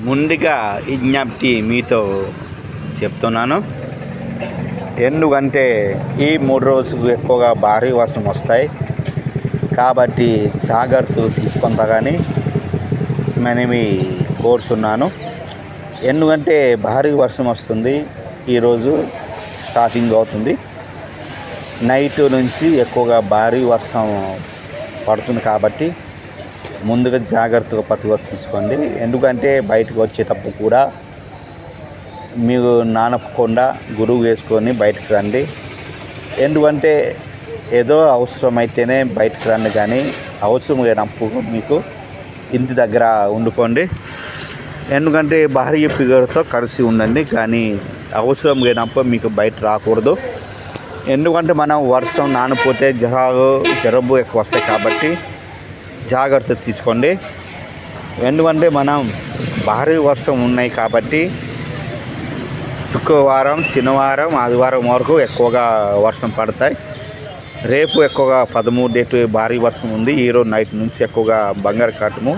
ముందుగా విజ్ఞప్తి మీతో చెప్తున్నాను. ఎందుకంటే ఈ 3 రోజులు ఎక్కువగా భారీ వర్షం వస్తాయి కాబట్టి జాగ్రత్తలు తీసుకుంటా కానీ మనవి కోరుచున్నాను. ఎందుకంటే భారీ వర్షం వస్తుంది. ఈరోజు స్టార్టింగ్ అవుతుంది. నైట్ నుంచి ఎక్కువగా భారీ వర్షం పడుతుంది కాబట్టి ముందుగా జాగ్రత్తగా పట్టుగా తీసుకోండి. ఎందుకంటే బయటకు వచ్చేటప్పుడు కూడా మీరు నానకుండా గురువు వేసుకొని బయటకు రండి. ఎందుకంటే ఏదో అవసరమైతేనే బయటకు రండి, కానీ అవసరం లేనప్పుడు మీకు ఇంటి దగ్గర ఉండుకోండి. ఎందుకంటే భారీ పిగర్తో కలిసి ఉండండి, కానీ అవసరం లేనప్పుడు మీకు బయట రాకూడదు. ఎందుకంటే మనం వర్షం నానిపోతే జరబు ఎక్కువ వస్తాయి కాబట్టి జాగ్రత్త తీసుకోండి. ఎందుకంటే మనం భారీ వర్షం ఉన్నాయి కాబట్టి శుక్రవారం, శనివారం, ఆదివారం వరకు ఎక్కువగా వర్షం పడతాయి. రేపు ఎక్కువగా 13 డేట్ భారీ వర్షం ఉంది. ఈరోజు నైట్ నుంచి ఎక్కువగా బంగాళాఖాతము